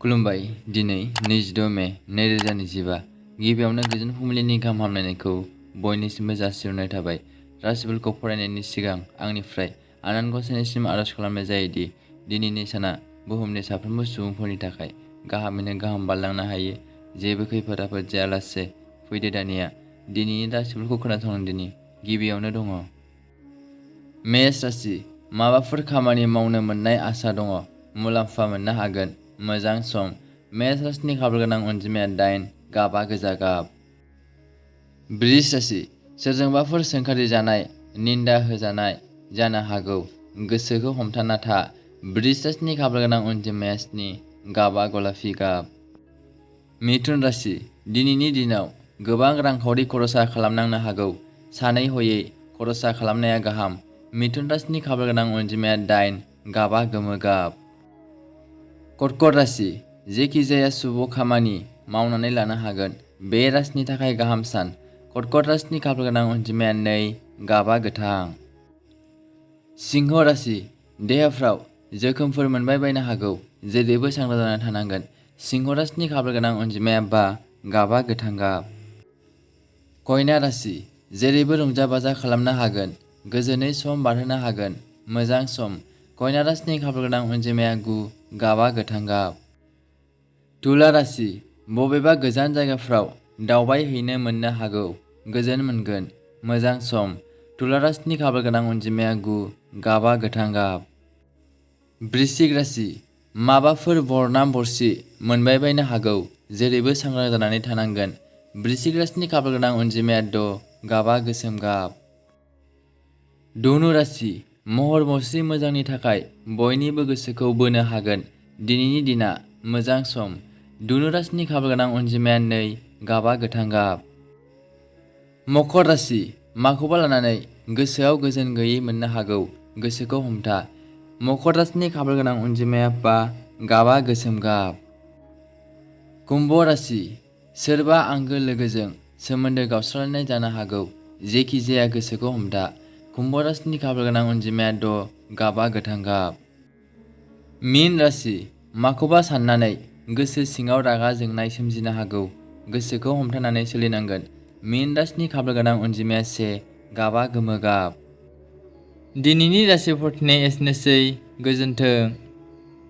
खुलुमबाय। दिनै 26 मे 2025 गिबियावनो गोजोन फुंबिलिनि गाहाम हामलायनायखौ बयनिसिमबो जासिहरनाय थाबाय। रासिफोरखौ फरायनायनि सिगां आंनिफ्राय आनान गसाइनिसिम आरज खालामनाय जायोदि दिनैनि साना बुहुमनि साफ्रोमबो सुबुंफोरनि थाखाय गाहामैनो गाहाम बारलांनो हायो। जेबो खैफोद आफोद जायालासे फैदो दानिया दिनैनि रासिफोरखौ खोनासंदिनि। गिबियावनो दङ मेष राशि। माबाफोर खामानि मावनो मोननाय आसा दङ। मुलाम्फा मोननो हागोन। मोजां सम। मेष राशिनि खाफाल गोनां अनजिमाया 8। गाबा गोजा गाब। बृष राशि। सोरजोंबाफोर सोंखारि जानाय, निन्दा होजानाय जानो हागौ। गोसोखौ हमथाना था। बृष राशिनि खाफाल गोनां अनजिमाया 7। गाबा गलाफि गाब। मिथुन राशि। दिनैनि दिनाव गोबां रांखावरि खरसा खालामनांनो हागौ। सानै हयै खरसा खालामनाया गाहाम। मिथुन राशिनि खाफाल गोनां अनजिमाया 8। गाबा गोमो गाब। कर्कट राशि। जेखि जाया शुभ खामानि मावनानै लानो हागोन। बे राशिनि थाखाय गाहाम सान। कर्कट राशिनि खाफाल गोनां अनजिमाया 2। गाबा गोथां। सिंह राशि। देहाफ्राव जोखोमफोर मोनबाय बायनो हागौ। जेरैबो सांग्रां जाना थानांगोन। सिंह राशिनि खाफाल गोनां अनजिमाया 5। गाबा गोथां गाब। कन्या राशि। जेरैबो रंजा बाजा खालामनो हागोन। गोजोनै सम बारहोनो हागोन। मोजां सम। कन्या राशिनि खाफाल गोनां अनजिमाया 9। गाबा गोथां गाब। तुला राशि। बबेबा गोजान जायगाफ्राव दावबायहैनो मोननो हागौ। गोजोन मोनगोन। मोजां सम। तुला राशिनि खाफाल गोनां अनजिमाया 9। गाबा गोथां गाब। वृश्चिक राशि। माबाफोर बरना बरसि मोनबाय बायनो हागौ। जेरैबो सांग्रां जानानै थानांगोन। वृश्चिक राशिनि खाफाल गोनां अनजिमाया 6। गाबा गोसोम गाब। धनु राशि। महर मुस्रि मोजांनि थाखाय बयनिबो गोसोखौ बोनो हागोन। दिनैनि दिना मोजां सम। धनु राशिनि खाफाल गोनां अनजिमाया 2। गाबा गोथां गाब। मकर राशि। माखौबा लानानै गोसोआव गोजोन गैयै मोननो हागौ। गोसोखौ हमथा। मकर राशिनि खाफाल गोनां अनजिमाया 5। गाबा गोसोम गाब। कुम्भ राशि। सोरबा आंगो लोगोजों सोमोन्दो गावस्रालायनाय जानो हागौ। जेखि जाया गोसोखौ हमथा। कुम्भ राशिनि खाफाल गोनां अनजिमाया 6। गाबा गोथां गाब। मीन राशि। माखौबा साननानै गोसो सिङाव रागा जोंनाय सोमजिनो हागौ। गोसोखौ हमथानानै सोलिनांगोन। मीन राशिनि खाफाल गोनां अनजिमाया 1। गाबा गोमो गाब। दिनैनि राशिफोरनि एसेनोसै। गोजोन्थों।